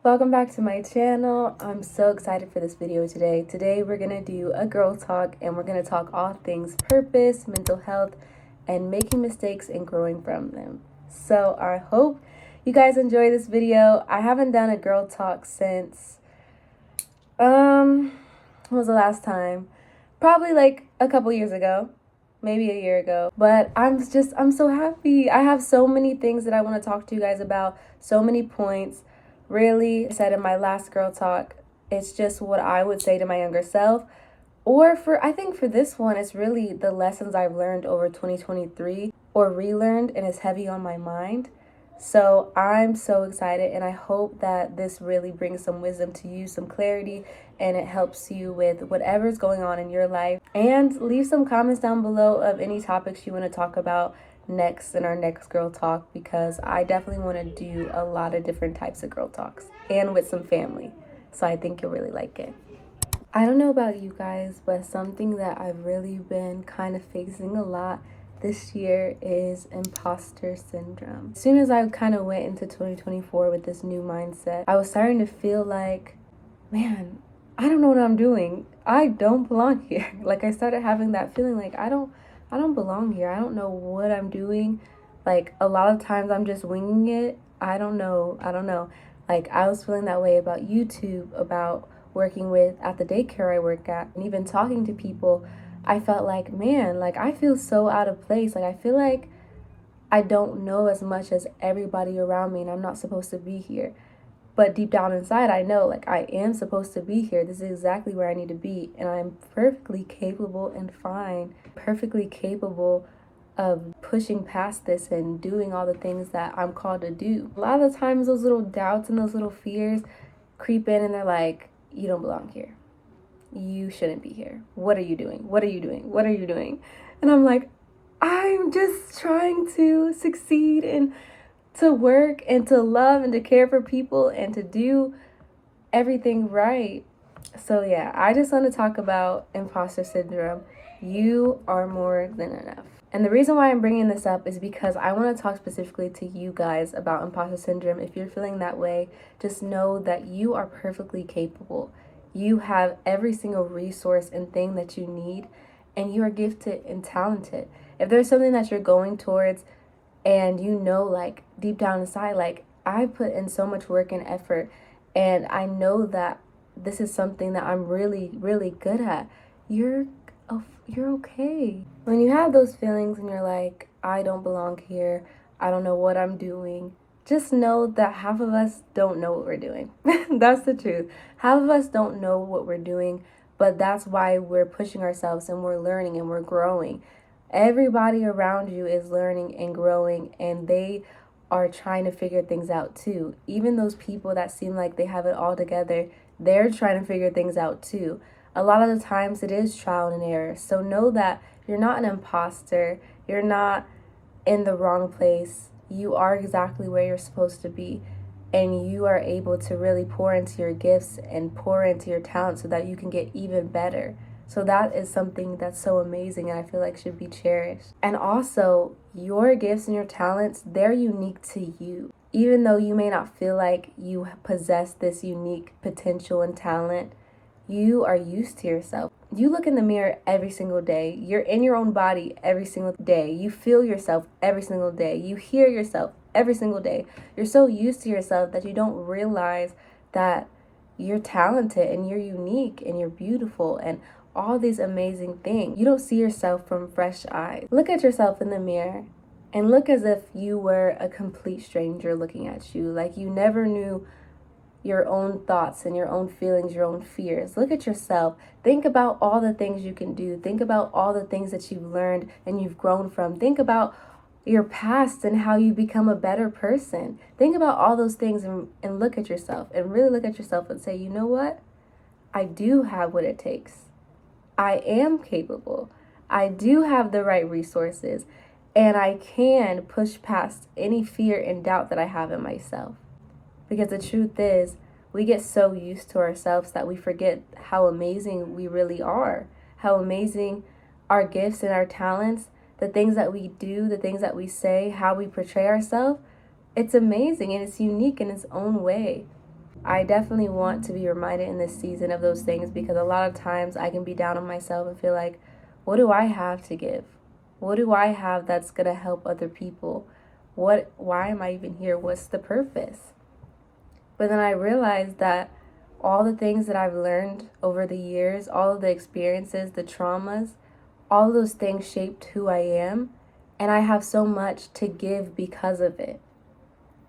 Welcome back to my channel. I'm so excited for this video today. Today we're going to do a girl talk and we're going to talk all things purpose, mental health, and making mistakes and growing from them. So I hope you guys enjoy this video. I haven't done a girl talk since, when was the last time? Probably like a couple years ago. Maybe a year ago. But I'm so happy. I have so many things that I want to talk to you guys about, so many points. Really, I said in my last girl talk, it's just what I would say to my younger self. I think for this one, it's really the lessons I've learned over 2023 or relearned and is heavy on my mind. So I'm so excited, and I hope that this really brings some wisdom to you, some clarity, and it helps you with whatever's going on in your life. And leave some comments down below of any topics you want to talk about next in our next girl talk, because I definitely want to do a lot of different types of girl talks and with some family. So I think you'll really like it. I don't know about you guys, but something that I've really been kind of facing a lot this year is imposter syndrome. As soon as I kind of went into 2024 with this new mindset, I was starting to feel like, man, I don't know what I'm doing. I don't belong here. Like, I started having that feeling like I don't belong here. I don't know what I'm doing. Like, a lot of times I'm just winging it. I don't know. Like, I was feeling that way about YouTube, about working with at the daycare I work at, and even talking to people. I felt like, man, like I feel so out of place. Like I feel like I don't know as much as everybody around me and I'm not supposed to be here. But deep down inside, I know like I am supposed to be here. This is exactly where I need to be. And I'm perfectly capable and fine, perfectly capable of pushing past this and doing all the things that I'm called to do. A lot of the times those little doubts and those little fears creep in and they're like, you don't belong here. You shouldn't be here. What are you doing? What are you doing? What are you doing? And I'm like, I'm just trying to succeed and to work and to love and to care for people and to do everything right. So yeah, I just want to talk about imposter syndrome. You are more than enough. And the reason why I'm bringing this up is because I want to talk specifically to you guys about imposter syndrome. If you're feeling that way, just know that you are perfectly capable. You have every single resource and thing that you need, and you are gifted and talented. If there's something that you're going towards and you know, like deep down inside, like I put in so much work and effort, and I know that this is something that I'm really, really good at, you're okay. When you have those feelings and you're like, I don't belong here, I don't know what I'm doing, just know that half of us don't know what we're doing. That's the truth. Half of us don't know what we're doing, but that's why we're pushing ourselves and we're learning and we're growing. Everybody around you is learning and growing, and they are trying to figure things out too. Even those people that seem like they have it all together, they're trying to figure things out too. A lot of the times it is trial and error. So know that you're not an imposter. You're not in the wrong place. You are exactly where you're supposed to be. And you are able to really pour into your gifts and pour into your talent so that you can get even better. So that is something that's so amazing and I feel like should be cherished. And also, your gifts and your talents, they're unique to you. Even though you may not feel like you possess this unique potential and talent, you are used to yourself. You look in the mirror every single day. You're in your own body every single day. You feel yourself every single day. You hear yourself every single day. You're so used to yourself that you don't realize that you're talented and you're unique and you're beautiful and all these amazing things. You don't see yourself from fresh eyes. Look at yourself in the mirror and look as if you were a complete stranger looking at you, like you never knew your own thoughts and your own feelings, your own fears. Look at yourself. Think about all the things you can do. Think about all the things that you've learned and you've grown from. Think about your past and how you become a better person. Think about all those things and look at yourself and really look at yourself and say, you know what? I do have what it takes. I am capable. I do have the right resources, and I can push past any fear and doubt that I have in myself. Because the truth is, we get so used to ourselves that we forget how amazing we really are, how amazing our gifts and our talents, the things that we do, the things that we say, how we portray ourselves, it's amazing and it's unique in its own way. I definitely want to be reminded in this season of those things, because a lot of times I can be down on myself and feel like, what do I have to give? What do I have that's going to help other people? Why am I even here? What's the purpose? But then I realized that all the things that I've learned over the years, all of the experiences, the traumas, all of those things shaped who I am, and I have so much to give because of it,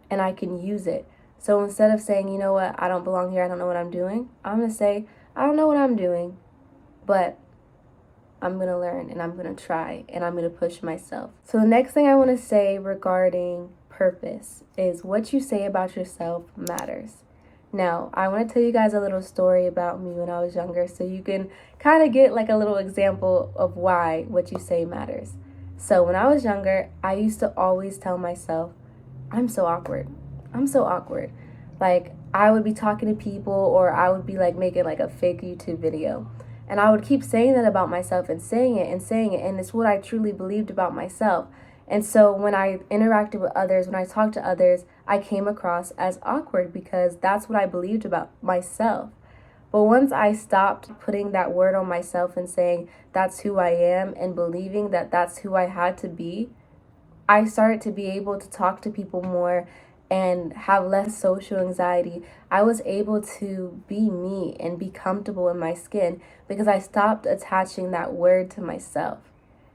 and I can use it. So instead of saying, you know what, I don't belong here, I don't know what I'm doing, I'm going to say, I don't know what I'm doing, but I'm going to learn, and I'm going to try, and I'm going to push myself. So the next thing I want to say regarding purpose is what you say about yourself matters. Now, I want to tell you guys a little story about me when I was younger, so you can kind of get like a little example of why what you say matters. So when I was younger, I used to always tell myself, I'm so awkward. I'm so awkward. Like, I would be talking to people, or I would be like making like a fake YouTube video. And I would keep saying that about myself and saying it and saying it. And it's what I truly believed about myself. And so when I interacted with others, when I talked to others, I came across as awkward because that's what I believed about myself. But once I stopped putting that word on myself and saying that's who I am and believing that that's who I had to be, I started to be able to talk to people more and have less social anxiety. I was able to be me and be comfortable in my skin because I stopped attaching that word to myself.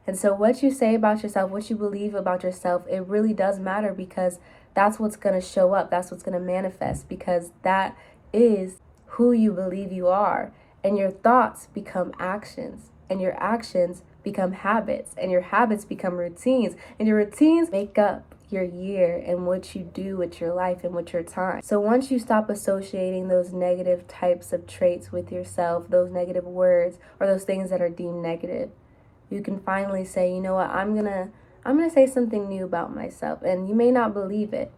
And so what you say about yourself, what you believe about yourself, it really does matter, because that's what's going to show up. That's what's going to manifest, because that is who you believe you are. And your thoughts become actions, and your actions become habits, and your habits become routines, and your routines make up your year and what you do with your life and with your time. So once you stop associating those negative types of traits with yourself, those negative words or those things that are deemed negative, you can finally say, you know what, I'm gonna say something new about myself. And you may not believe it,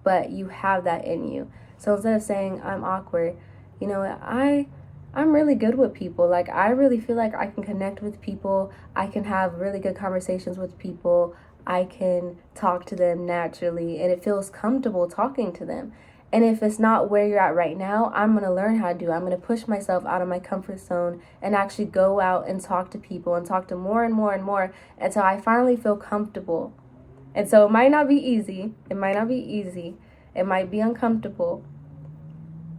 but you have that in you. So instead of saying I'm awkward, you know what, I'm really good with people. Like, I really feel like I can connect with people. I can have really good conversations with people. I can talk to them naturally, and it feels comfortable talking to them. And if it's not where you're at right now, I'm going to learn how to do it. I'm going to push myself out of my comfort zone and actually go out and talk to people and talk to more and more and more until I finally feel comfortable. And so it might not be easy. It might not be easy. It might be uncomfortable,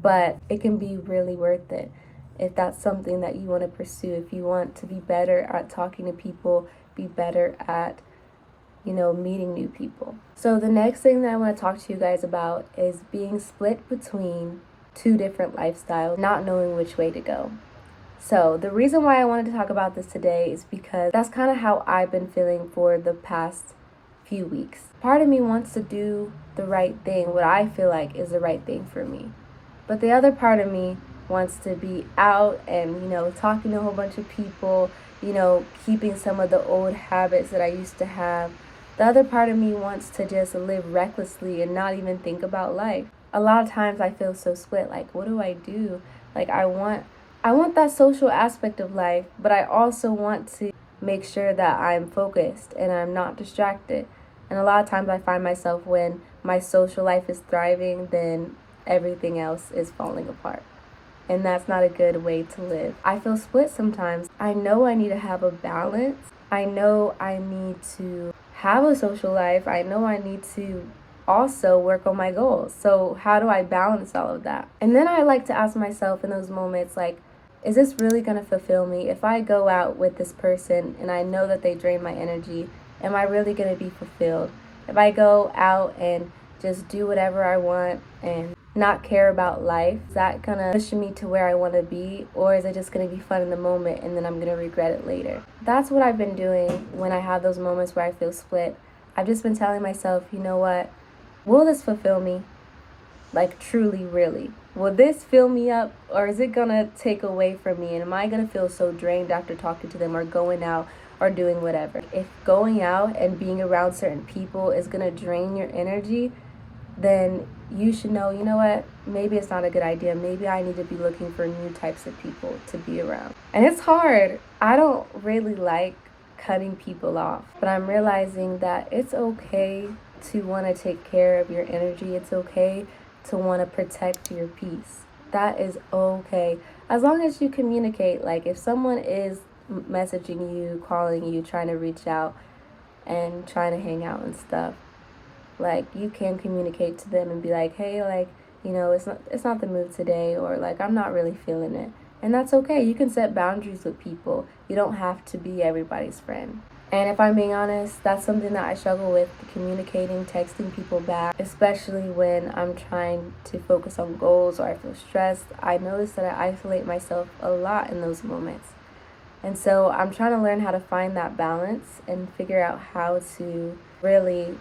but it can be really worth it if that's something that you want to pursue. If you want to be better at talking to people, be better at meeting new people. So the next thing that I want to talk to you guys about is being split between two different lifestyles, not knowing which way to go. So the reason why I wanted to talk about this today is because that's kind of how I've been feeling for the past few weeks. Part of me wants to do the right thing, what I feel like is the right thing for me. But the other part of me wants to be out and, talking to a whole bunch of people, keeping some of the old habits that I used to have. The other part of me wants to just live recklessly and not even think about life. A lot of times I feel so split, like, what do I do? Like, I want that social aspect of life, but I also want to make sure that I'm focused and I'm not distracted. And a lot of times I find myself, when my social life is thriving, then everything else is falling apart. And that's not a good way to live. I feel split sometimes. I know I need to have a balance. I know I need to have a social life. I know I need to also work on my goals. So how do I balance all of that? And then I like to ask myself in those moments, like, is this really going to fulfill me? If I go out with this person and I know that they drain my energy, am I really going to be fulfilled? If I go out and just do whatever I want and not care about life, is that gonna push me to where I want to be, or is it just gonna be fun in the moment and then I'm gonna regret it later? That's what I've been doing when I have those moments where I feel split. I've just been telling myself, you know what, will this fulfill me? Like, truly, really, will this fill me up, or is it gonna take away from me, and am I gonna feel so drained after talking to them or going out or doing whatever? If going out and being around certain people is gonna drain your energy, then you should know, you know what, maybe it's not a good idea. Maybe I need to be looking for new types of people to be around. And it's hard. I don't really like cutting people off, but I'm realizing that it's okay to want to take care of your energy. It's okay to want to protect your peace. That is okay. As long as you communicate, like if someone is messaging you, calling you, trying to reach out and trying to hang out and stuff, like you can communicate to them and be like, hey, like, it's not the mood today, or like I'm not really feeling it. And that's okay. You can set boundaries with people. You don't have to be everybody's friend. And if I'm being honest, that's something that I struggle with, communicating, texting people back, especially when I'm trying to focus on goals or I feel stressed. I notice that I isolate myself a lot in those moments. And so I'm trying to learn how to find that balance and figure out how to really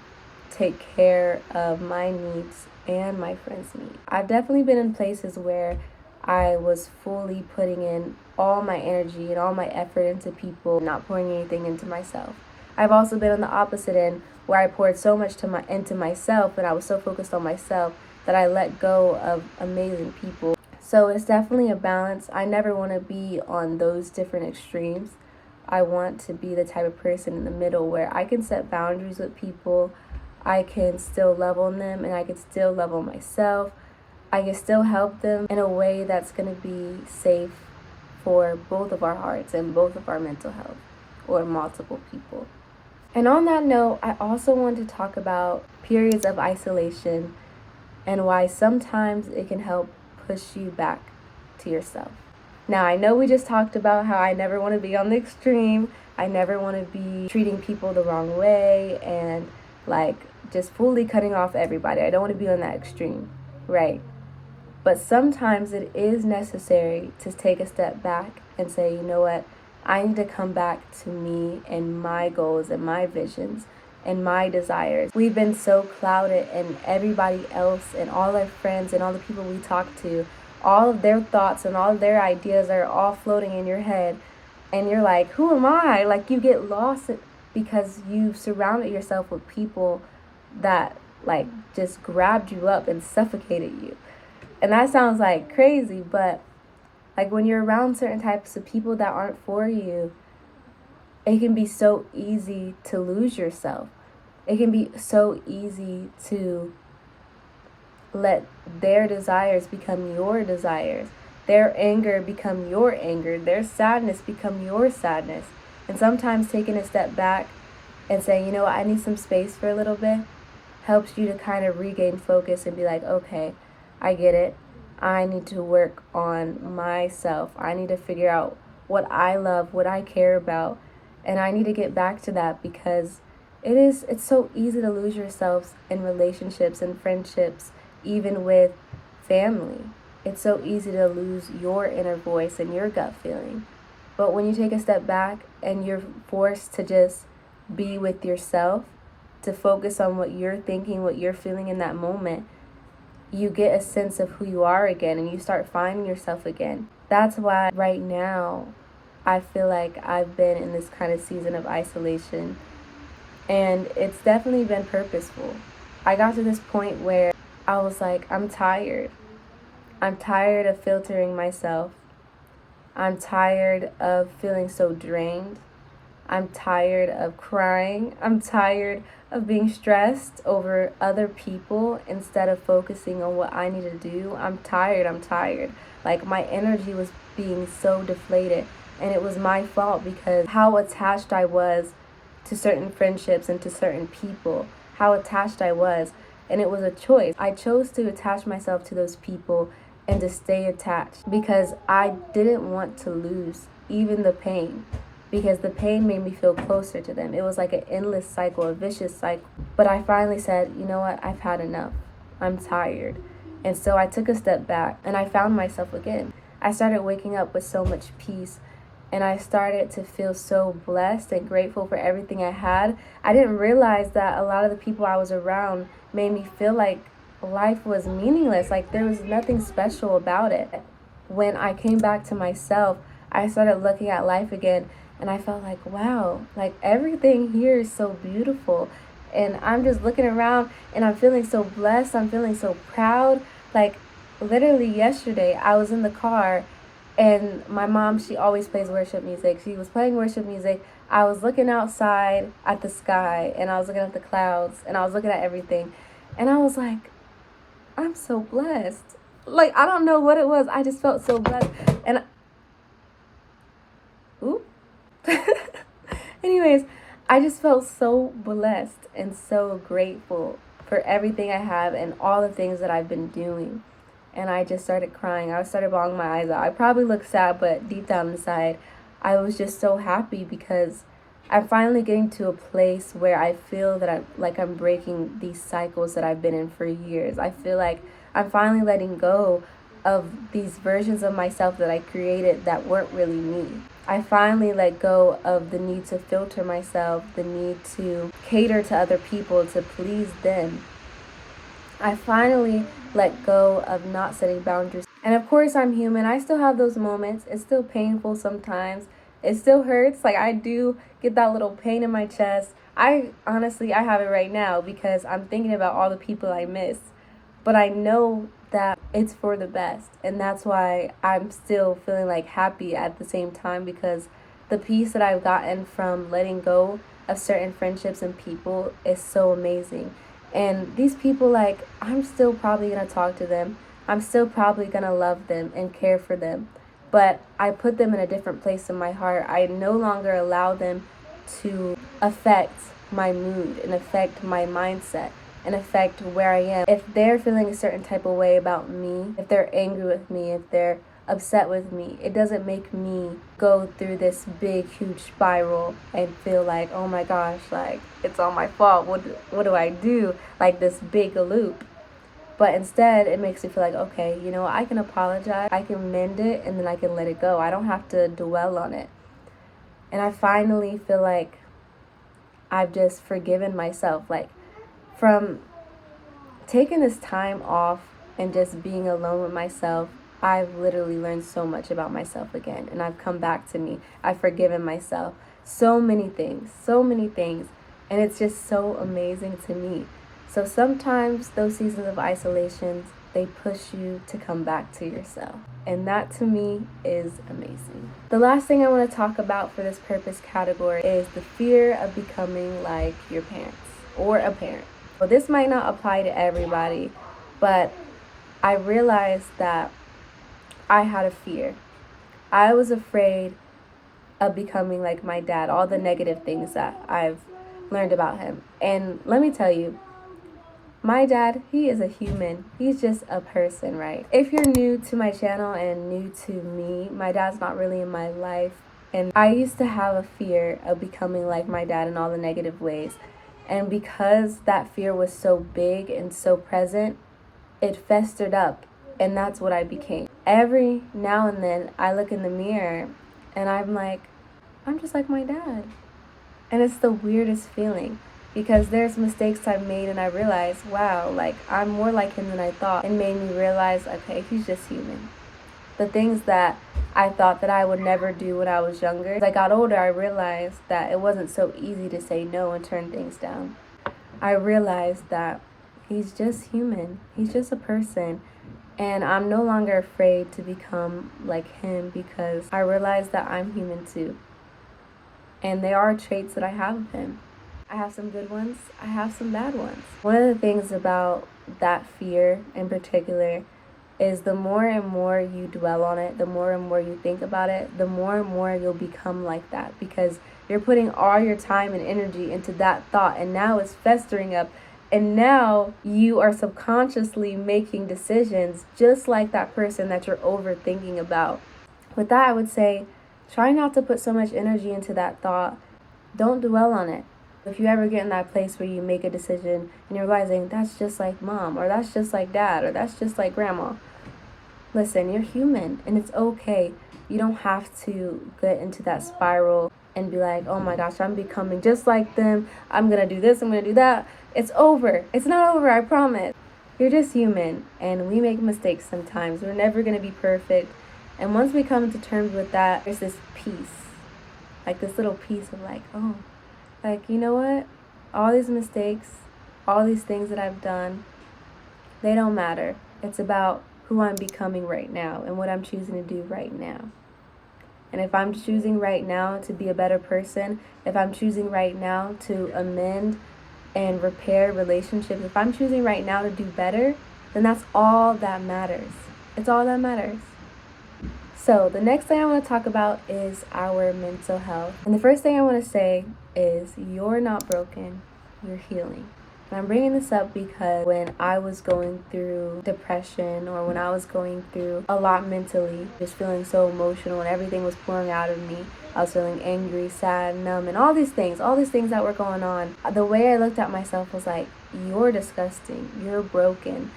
take care of my needs and my friends' needs. I've definitely been in places where I was fully putting in all my energy and all my effort into people, not pouring anything into myself. I've also been on the opposite end where I poured so much into myself and I was so focused on myself that I let go of amazing people. So it's definitely a balance. I never want to be on those different extremes. I want to be the type of person in the middle where I can set boundaries with people. I can still love on them and I can still love on myself. I can still help them in a way that's going to be safe for both of our hearts and both of our mental health, or multiple people. And on that note, I also want to talk about periods of isolation and why sometimes it can help push you back to yourself. Now, I know we just talked about how I never want to be on the extreme. I never want to be treating people the wrong way and like just fully cutting off everybody. I don't want to be on that extreme, right? But sometimes it is necessary to take a step back and say, you know what? I need to come back to me and my goals and my visions and my desires. We've been so clouded, and everybody else and all our friends and all the people we talk to, all of their thoughts and all of their ideas are all floating in your head. And you're like, who am I? Like, you get lost because you've surrounded yourself with people that like just grabbed you up and suffocated you. And that sounds like crazy, but like when you're around certain types of people that aren't for you, it can be so easy to lose yourself. It can be so easy to let their desires become your desires, their anger become your anger, their sadness become your sadness. And sometimes taking a step back and saying, you know what, I need some space for a little bit, helps you to kind of regain focus and be like, okay, I get it. I need to work on myself. I need to figure out what I love, what I care about, and I need to get back to that, because it's so easy to lose yourselves in relationships and friendships, even with family. It's so easy to lose your inner voice and your gut feeling. But when you take a step back and you're forced to just be with yourself, to focus on what you're thinking, what you're feeling in that moment, you get a sense of who you are again and you start finding yourself again. That's why right now I feel like I've been in this kind of season of isolation, and it's definitely been purposeful. I got to this point where I was like, I'm tired. I'm tired of filtering myself. I'm tired of feeling so drained. I'm tired of crying. I'm tired of being stressed over other people instead of focusing on what I need to do. I'm tired. Like, my energy was being so deflated, and it was my fault because how attached I was to certain friendships and to certain people, how attached I was. And it was a choice. I chose to attach myself to those people and to stay attached because I didn't want to lose even the pain, because the pain made me feel closer to them. It was like an endless cycle, a vicious cycle. But I finally said, you know what, I've had enough. I'm tired. And so I took a step back and I found myself again. I started waking up with so much peace, and I started to feel so blessed and grateful for everything I had. I didn't realize that a lot of the people I was around made me feel like life was meaningless, like there was nothing special about it. When I came back to myself, I started looking at life again, and I felt like, wow, like everything here is so beautiful. And I'm just looking around and I'm feeling so blessed. I'm feeling so proud. Like, literally yesterday, I was in the car and my mom, she always plays worship music. She was playing worship music. I was looking outside at the sky and I was looking at the clouds and I was looking at everything. And I was like, I'm so blessed. Like, I don't know what it was. I just felt so blessed. And, ooh. Anyways, I just felt so blessed and so grateful for everything I have and all the things that I've been doing. And I just started crying. I started bawling my eyes out. I probably looked sad, but deep down inside, I was just so happy because I'm finally getting to a place where I feel that I'm breaking these cycles that I've been in for years. I feel like I'm finally letting go of these versions of myself that I created that weren't really me. I finally let go of the need to filter myself, the need to cater to other people, to please them. I finally let go of not setting boundaries. And of course, I'm human. I still have those moments. It's still painful sometimes. It still hurts. Like, I do get that little pain in my chest. I have it right now because I'm thinking about all the people I miss. But I know that it's for the best. And that's why I'm still feeling like happy at the same time, because the peace that I've gotten from letting go of certain friendships and people is so amazing. And these people, like, I'm still probably going to talk to them. I'm still probably going to love them and care for them. But I put them in a different place in my heart. I no longer allow them to affect my mood and affect my mindset and affect where I am. If they're feeling a certain type of way about me, if they're angry with me, if they're upset with me, it doesn't make me go through this big huge spiral and feel like, oh my gosh, like, it's all my fault, what do I do, like this big loop. But instead, it makes me feel like, okay, you know, I can apologize, I can mend it, and then I can let it go. I don't have to dwell on it. And I finally feel like I've just forgiven myself, like, from taking this time off and just being alone with myself. I've literally learned so much about myself again, and I've come back to me. I've forgiven myself so many things, and it's just so amazing to me. So sometimes those seasons of isolations, they push you to come back to yourself, and that to me is amazing. The last thing I want to talk about for this purpose category is the fear of becoming like your parents or a parent. Well, this might not apply to everybody, but I realized that I had a fear. I was afraid of becoming like my dad, all the negative things that I've learned about him. And let me tell you, my dad, he is a human. He's just a person, right? If you're new to my channel and new to me, my dad's not really in my life. And I used to have a fear of becoming like my dad in all the negative ways. And because that fear was so big and so present, it festered up, and that's what I became. Every now and then, I look in the mirror, and I'm like, I'm just like my dad. And it's the weirdest feeling, because there's mistakes I've made, and I realize, wow, like, I'm more like him than I thought. It made me realize, okay, he's just human. The things that I thought that I would never do when I was younger, as I got older, I realized that it wasn't so easy to say no and turn things down. I realized that he's just human. He's just a person. And I'm no longer afraid to become like him, because I realize that I'm human too. And there are traits that I have of him. I have some good ones, I have some bad ones. One of the things about that fear in particular is the more and more you dwell on it, the more and more you think about it, the more and more you'll become like that, because you're putting all your time and energy into that thought, and now it's festering up, and now you are subconsciously making decisions just like that person that you're overthinking about. With that, I would say, try not to put so much energy into that thought. Don't dwell on it. If you ever get in that place where you make a decision and you're realizing that's just like mom, or that's just like dad, or that's just like grandma, listen, you're human, and it's okay. You don't have to get into that spiral and be like, oh my gosh, I'm becoming just like them. I'm going to do this, I'm going to do that. It's over. It's not over, I promise. You're just human, and we make mistakes sometimes. We're never going to be perfect. And once we come to terms with that, there's this peace. Like this little piece of like, oh, like, you know what? All these mistakes, all these things that I've done, they don't matter. It's about who I'm becoming right now and what I'm choosing to do right now. And if I'm choosing right now to be a better person, if I'm choosing right now to amend and repair relationships, if I'm choosing right now to do better, then that's all that matters. It's all that matters. So the next thing I want to talk about is our mental health. And the first thing I want to say is you're not broken, you're healing. And I'm bringing this up because when I was going through depression, or when I was going through a lot mentally, just feeling so emotional and everything was pouring out of me, I was feeling angry, sad, numb, and all these things that were going on. The way I looked at myself was like, you're disgusting, you're broken,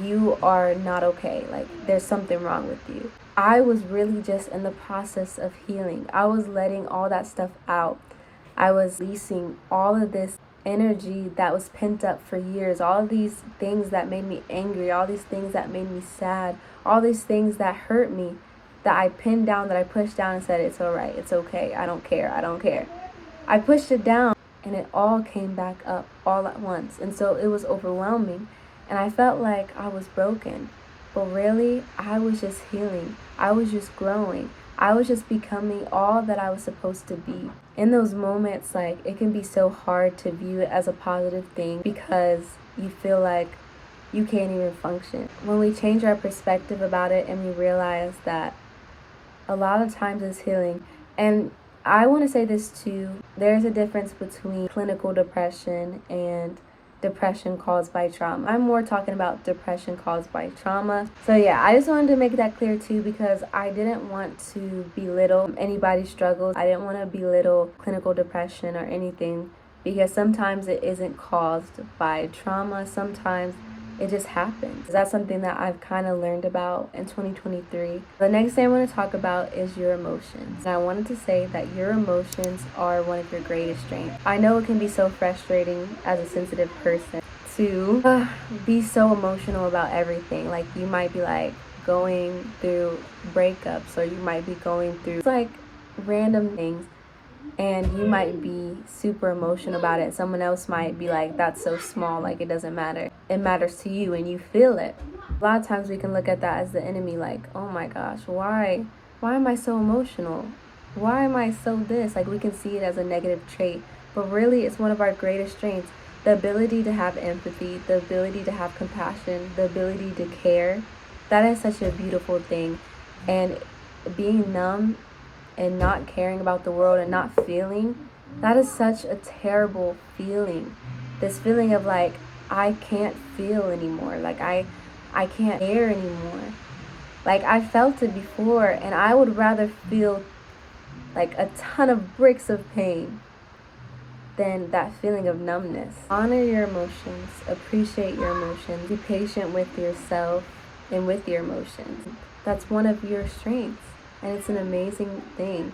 you are not okay, like there's something wrong with you. I was really just in the process of healing. I was letting all that stuff out. I was releasing all of this energy that was pent up for years, all of these things that made me angry, all these things that made me sad, all these things that hurt me, that I pinned down, that I pushed down and said, it's all right, it's okay, I don't care. I pushed it down and it all came back up all at once. And so it was overwhelming and I felt like I was broken. But really, I was just healing. I was just growing. I was just becoming all that I was supposed to be. In those moments, like, it can be so hard to view it as a positive thing because you feel like you can't even function. When we change our perspective about it and we realize that a lot of times it's healing. And I want to say this too, there's a difference between clinical depression and depression caused by trauma. I'm more talking about depression caused by trauma. So yeah, I just wanted to make that clear too, because I didn't want to belittle anybody's struggles. I didn't want to belittle clinical depression or anything, because sometimes it isn't caused by trauma. Sometimes it just happens. That's something that I've kind of learned about in 2023. The next thing I want to talk about is your emotions. And I wanted to say that your emotions are one of your greatest strengths. I know it can be so frustrating as a sensitive person to be so emotional about everything. Like, you might be like going through breakups, or you might be going through like random things, and you might be super emotional about it. Someone else might be like, that's so small, like it doesn't matter. It matters to you and you feel it. A lot of times we can look at that as the enemy, like, oh my gosh, why am I so emotional? Why am I so this? Like, we can see it as a negative trait, but really it's one of our greatest strengths. The ability to have empathy, the ability to have compassion, the ability to care. That is such a beautiful thing. And being numb and not caring about the world and not feeling, that is such a terrible feeling. This feeling of like, I can't feel anymore, like I can't care anymore. Like, I felt it before, and I would rather feel like a ton of bricks of pain than that feeling of numbness. Honor your emotions, appreciate your emotions, be patient with yourself and with your emotions. That's one of your strengths. And it's an amazing thing.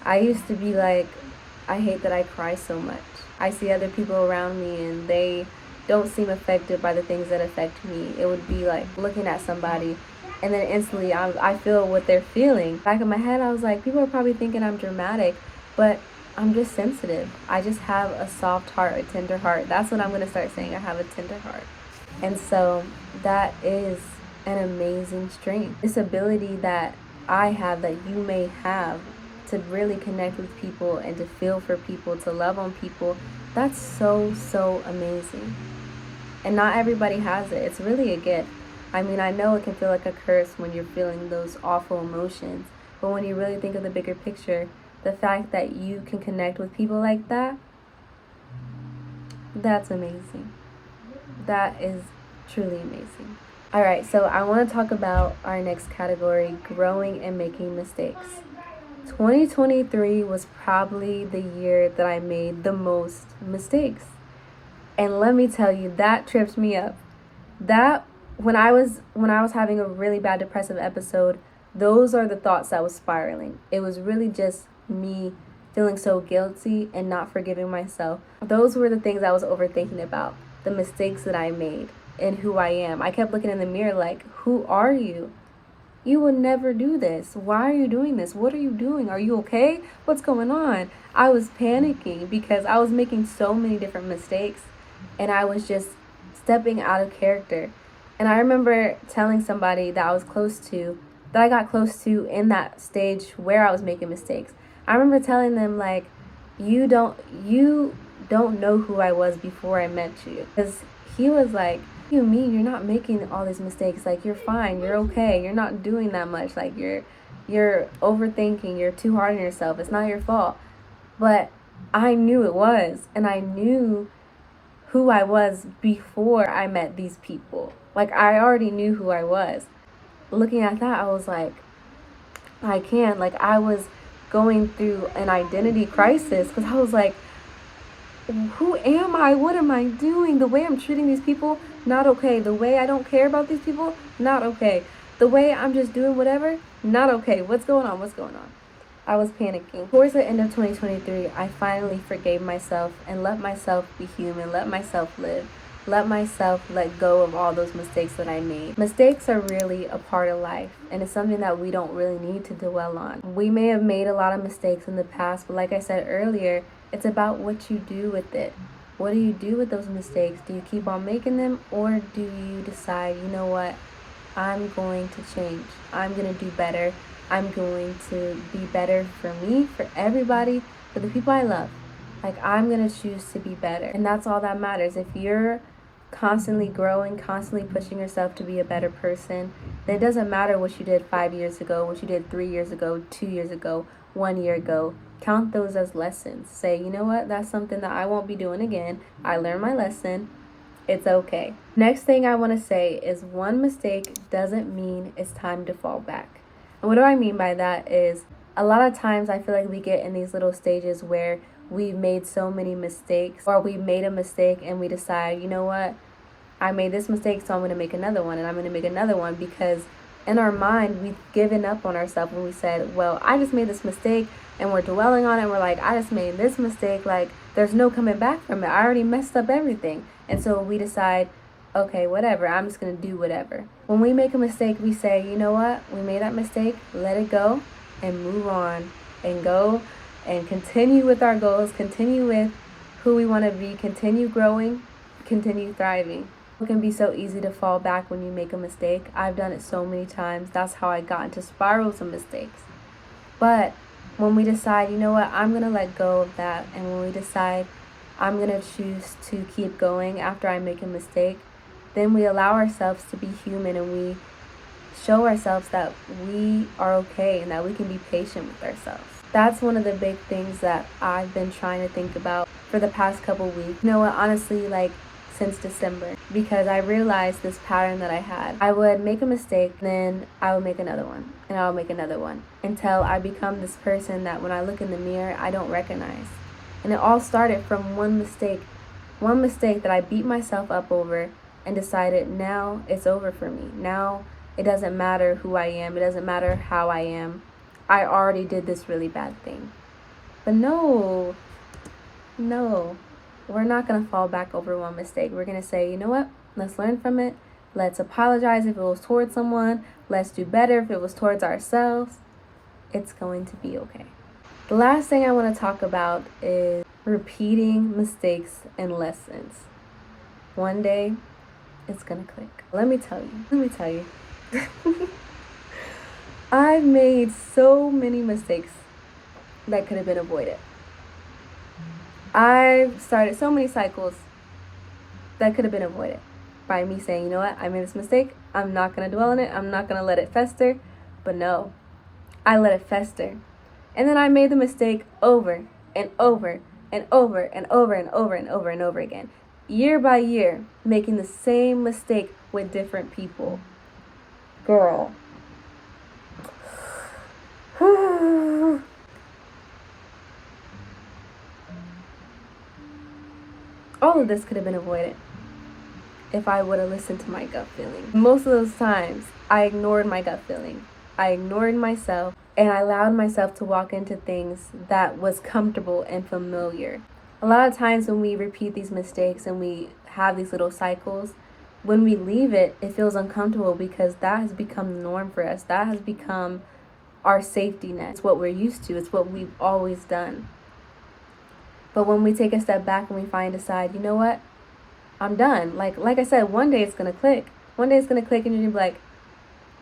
I used to be like, I hate that I cry so much. I see other people around me and they don't seem affected by the things that affect me. It would be like looking at somebody and then instantly I feel what they're feeling. Back in my head, I was like, people are probably thinking I'm dramatic, but I'm just sensitive. I just have a soft heart, a tender heart. That's what I'm going to start saying. I have a tender heart. And so that is an amazing strength. This ability that I have, that you may have, to really connect with people and to feel for people, to love on people, that's so amazing. And not everybody has it. It's really a gift. I mean, I know it can feel like a curse when you're feeling those awful emotions, but when you really think of the bigger picture, the fact that you can connect with people like that, that's amazing. That is truly amazing. Alright, so I want to talk about our next category, growing and making mistakes. 2023 was probably the year that I made the most mistakes. And let me tell you, that tripped me up. That when I was having a really bad depressive episode, those are the thoughts that was spiraling. It was really just me feeling so guilty and not forgiving myself. Those were the things I was overthinking about, the mistakes that I made and who I am. I kept looking in the mirror like, who are you? You would never do this. Why are you doing this? What are you doing? Are you okay? What's going on? I was panicking because I was making so many different mistakes and I was just stepping out of character. And I remember telling somebody that I was close to, that I got close to in that stage where I was making mistakes. I remember telling them, like, you don't know who I was before I met you. Because he was like, What do you mean you're not making all these mistakes? Like, you're fine, you're okay, you're not doing that much. Like, you're overthinking, you're too hard on yourself. It's not your fault. But I knew it was, and I knew who I was before I met these people. Like, I already knew who I was. Looking at that, I was like, I can't. Like, I was going through an identity crisis because I was like, who am I? What am I doing? The way I'm treating these people, not okay. The way I don't care about these people, not okay. The way I'm just doing whatever, not okay. What's going on? What's going on? I was panicking. Towards the end of 2023, I finally forgave myself and let myself be human, let myself live, let myself let go of all those mistakes that I made. Mistakes are really a part of life, and it's something that we don't really need to dwell on. We may have made a lot of mistakes in the past, but like I said earlier, it's about what you do with it. What do you do with those mistakes? Do you keep on making them, or do you decide, you know what, I'm going to change. I'm going to do better. I'm going to be better for me, for everybody, for the people I love. Like, I'm going to choose to be better. And that's all that matters. If you're constantly growing, constantly pushing yourself to be a better person, then it doesn't matter what you did 5 years ago, what you did 3 years ago, 2 years ago, 1 year ago. Count those as lessons. Say, you know what, that's something that I won't be doing again. I learned my lesson. It's okay. Next thing I want to say is one mistake doesn't mean it's time to fall back. And what do I mean by that is a lot of times I feel like we get in these little stages where we've made so many mistakes, or we made a mistake and we decide, you know what, I made this mistake, so I'm going to make another one, and I'm going to make another one, because in our mind we've given up on ourselves when we said, well, I just made this mistake, and we're dwelling on it, and we're like, I just made this mistake, like there's no coming back from it. I already messed up everything. And so we decide, okay, whatever, I'm just going to do whatever. When we make a mistake, we say, you know what, we made that mistake, let it go, and move on, and go and continue with our goals, continue with who we want to be, continue growing, continue thriving. It can be so easy to fall back when you make a mistake. I've done it so many times. That's how I got into spirals of mistakes. But when we decide, you know what, I'm going to let go of that, and when we decide I'm going to choose to keep going after I make a mistake, then we allow ourselves to be human, and we show ourselves that we are okay and that we can be patient with ourselves. That's one of the big things that I've been trying to think about for the past couple weeks. You know what, honestly, like since December, because I realized this pattern that I had. I would make a mistake, then I would make another one, and I would make another one, until I become this person that when I look in the mirror, I don't recognize. And it all started from one mistake that I beat myself up over and decided now it's over for me. Now it doesn't matter who I am. It doesn't matter how I am. I already did this really bad thing. But no, we're not going to fall back over one mistake. We're going to say, you know what? Let's learn from it. Let's apologize if it was towards someone. Let's do better if it was towards ourselves. It's going to be okay. The last thing I want to talk about is repeating mistakes and lessons. One day, it's going to click. Let me tell you. I've made so many mistakes that could have been avoided. I've started so many cycles that could have been avoided by me saying, you know what, I made this mistake. I'm not going to dwell on it. I'm not going to let it fester. But no, I let it fester. And then I made the mistake over and over and over and over and over and over and over again. Year by year, making the same mistake with different people. Girl. All of this could have been avoided if I would have listened to my gut feeling. Most of those times, I ignored my gut feeling. I ignored myself, and I allowed myself to walk into things that was comfortable and familiar. A lot of times when we repeat these mistakes and we have these little cycles, when we leave it, it feels uncomfortable because that has become the norm for us. That has become our safety net. It's what we're used to. It's what we've always done. But when we take a step back and we decide, you know what? I'm done. Like I said, one day it's going to click. One day it's going to click and you're going to be like,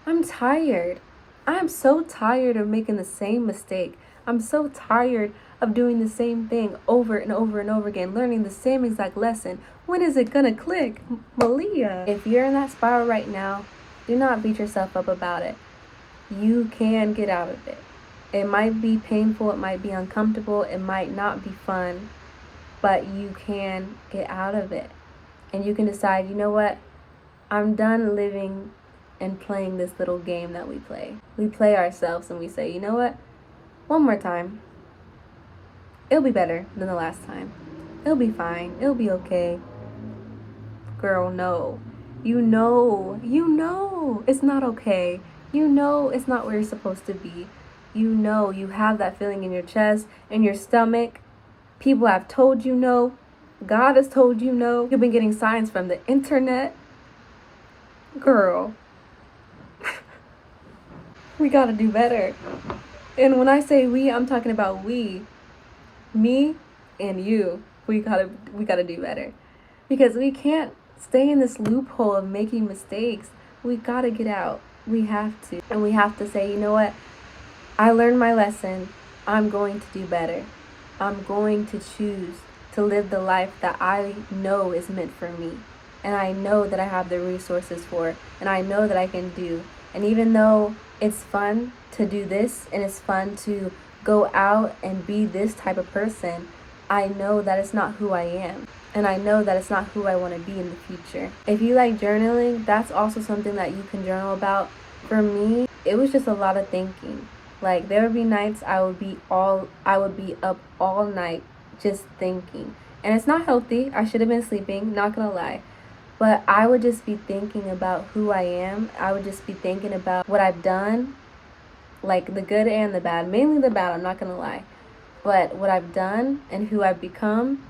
I'm tired. I'm so tired of making the same mistake. I'm so tired of doing the same thing over and over and over again, learning the same exact lesson. When is it gonna click, Malia? If you're in that spiral right now, do not beat yourself up about it. You can get out of it. It might be painful, it might be uncomfortable, it might not be fun, but you can get out of it. And you can decide, you know what? I'm done living and playing this little game that we play. We play ourselves and we say, you know what? One more time. It'll be better than the last time. It'll be fine. It'll be okay. Girl, no. You know it's not okay. You know it's not where you're supposed to be. You know you have that feeling in your chest, in your stomach. People have told you no. God has told you no. You've been getting signs from the internet. Girl, we gotta do better. And when I say we, I'm talking about we. Me and you. We gotta do better. Because we can't stay in this loophole of making mistakes. We gotta get out. We have to. And we have to say, you know what? I learned my lesson. I'm going to do better. I'm going to choose to live the life that I know is meant for me. And I know that I have the resources for it. And I know that I can do. And even though it's fun to do this and it's fun to go out and be this type of person, I know that it's not who I am. And I know that it's not who I want to be in the future. If you like journaling, that's also something that you can journal about. For me, it was just a lot of thinking. Like, there would be nights I would be up all night just thinking. And it's not healthy. I should have been sleeping, not gonna lie. But I would just be thinking about who I am. I would just be thinking about what I've done, like the good and the bad. Mainly the bad, I'm not gonna lie. But what I've done and who I've become.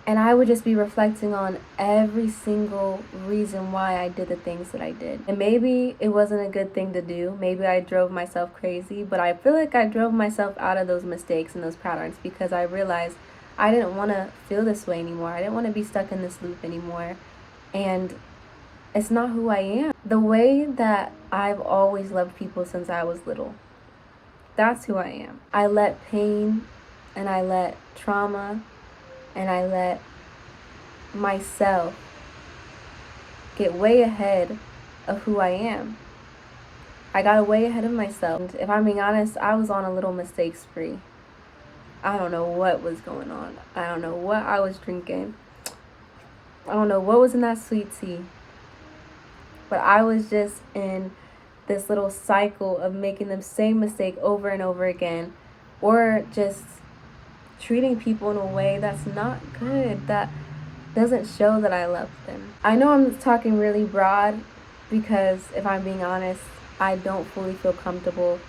And I would just be reflecting on every single reason why I did the things that I did. And maybe it wasn't a good thing to do. Maybe I drove myself crazy. But I feel like I drove myself out of those mistakes and those patterns because I realized I didn't want to feel this way anymore. I didn't want to be stuck in this loop anymore. And it's not who I am. The way that I've always loved people since I was little. That's who I am. I let pain and I let trauma and I let myself get way ahead of who I am. I got way ahead of myself. And if I'm being honest, I was on a little mistake spree. I don't know what was going on. I don't know what I was drinking. I don't know what was in that sweet tea. But I was just in this little cycle of making the same mistake over and over again. Or just treating people in a way that's not good, that doesn't show that I love them. I know I'm talking really broad because if I'm being honest, I don't fully feel comfortable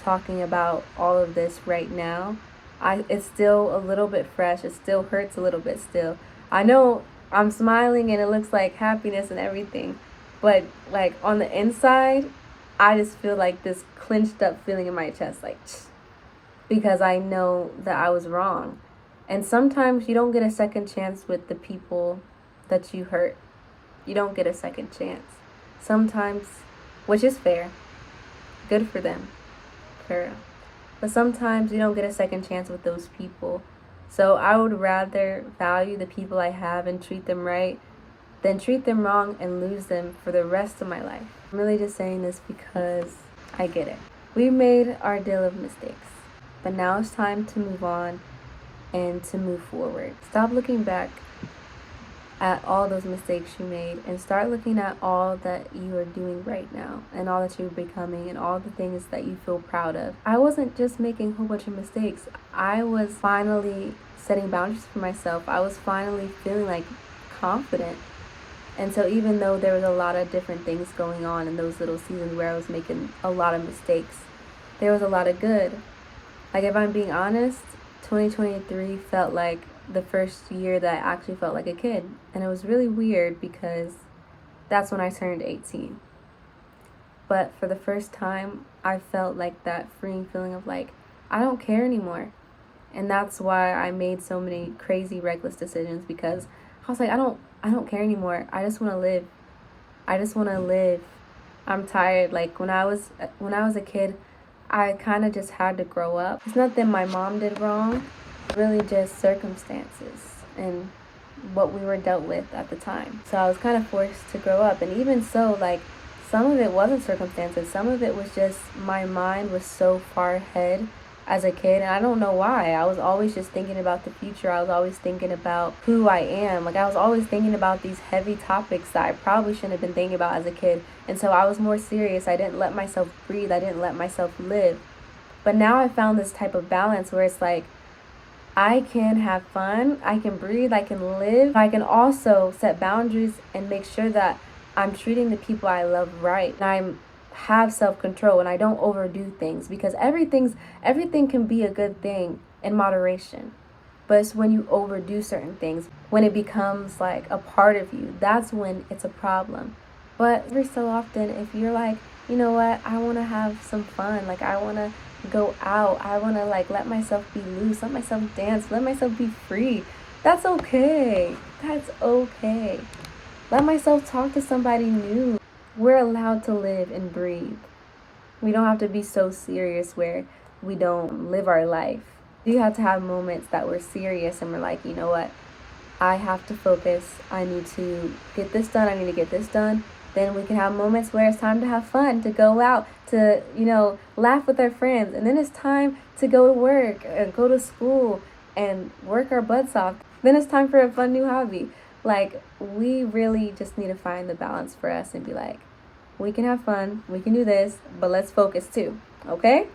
talking about all of this right now. It's still a little bit fresh. It still hurts a little bit still. I know I'm smiling and it looks like happiness and everything, but like on the inside, I just feel like this clenched up feeling in my chest, like because I know that I was wrong. And sometimes you don't get a second chance with the people that you hurt. You don't get a second chance. Sometimes, which is fair. Good for them. Fair. But sometimes you don't get a second chance with those people. So I would rather value the people I have and treat them right than treat them wrong and lose them for the rest of my life. I'm really just saying this because I get it. We made our deal of mistakes. But now it's time to move on and to move forward. Stop looking back at all those mistakes you made and start looking at all that you are doing right now and all that you're becoming and all the things that you feel proud of. I wasn't just making a whole bunch of mistakes. I was finally setting boundaries for myself. I was finally feeling like confident. And so even though there was a lot of different things going on in those little seasons where I was making a lot of mistakes, there was a lot of good. Like, if I'm being honest, 2023 felt like the first year that I actually felt like a kid. And it was really weird because that's when I turned 18. But for the first time, I felt like that freeing feeling of like, I don't care anymore. And that's why I made so many crazy, reckless decisions because I was like, I don't care anymore. I just want to live. I just want to live. I'm tired. Like, when I was a kid, I kind of just had to grow up. It's nothing my mom did wrong, really just circumstances and what we were dealt with at the time. So I was kind of forced to grow up. And even so, like, some of it wasn't circumstances. Some of it was just my mind was so far ahead as a kid, and I don't know why. I was always just thinking about the future. I was always thinking about who I am. Like, I was always thinking about these heavy topics that I probably shouldn't have been thinking about as a kid. And so I was more serious. I didn't let myself breathe. I didn't let myself live. But now I found this type of balance where it's like, I can have fun, I can breathe, I can live. I can also set boundaries and make sure that I'm treating the people I love right. And I have self-control and I don't overdo things, because everything can be a good thing in moderation. But it's when you overdo certain things, when it becomes like a part of you, that's when it's a problem. But every so often, if you're like, you know what, I want to have some fun, like I want to go out, I want to like let myself be loose, let myself dance, let myself be free, that's okay. That's okay. Let myself talk to somebody new. We're allowed to live and breathe. We don't have to be so serious where we don't live our life. We have to have moments that we're serious and we're like, you know what, I have to focus, I need to get this done, I need to get this done. Then we can have moments where it's time to have fun, to go out, to, laugh with our friends. And then it's time to go to work and go to school and work our butts off. Then it's time for a fun new hobby. Like, we really just need to find the balance for us and be like, we can have fun, we can do this, but let's focus too, okay?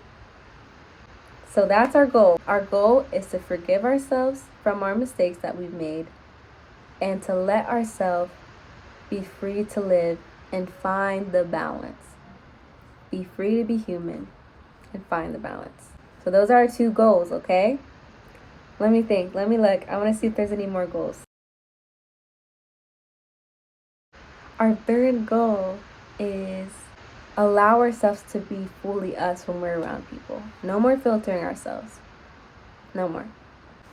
So that's our goal. Our goal is to forgive ourselves from our mistakes that we've made and to let ourselves be free to live and find the balance. Be free to be human and find the balance. So those are our 2 goals, okay? Let me think. Let me look. I want to see if there's any more goals. Our 3rd goal is allow ourselves to be fully us when we're around people. No more filtering ourselves. No more.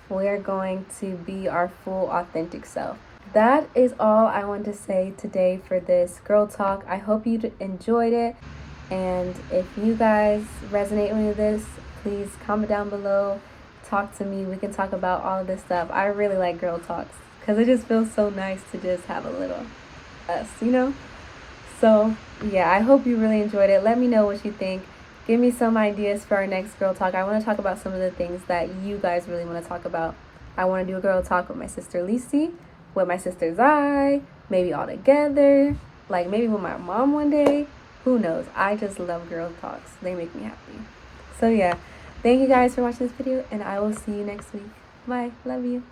We are going to be our full, authentic self. That is all I want to say today for this girl talk. I hope you enjoyed it. And if you guys resonate with this, please comment down below. Talk to me. We can talk about all of this stuff. I really like girl talks because it just feels so nice to just have a little us, So, yeah, I hope you really enjoyed it. Let me know what you think. Give me some ideas for our next girl talk. I want to talk about some of the things that you guys really want to talk about. I want to do a girl talk with my sister Lisi, with my sister Zai, maybe all together, like maybe with my mom one day. Who knows? I just love girl talks. They make me happy. So yeah, thank you guys for watching this video, and I will see you next week. Bye. Love you.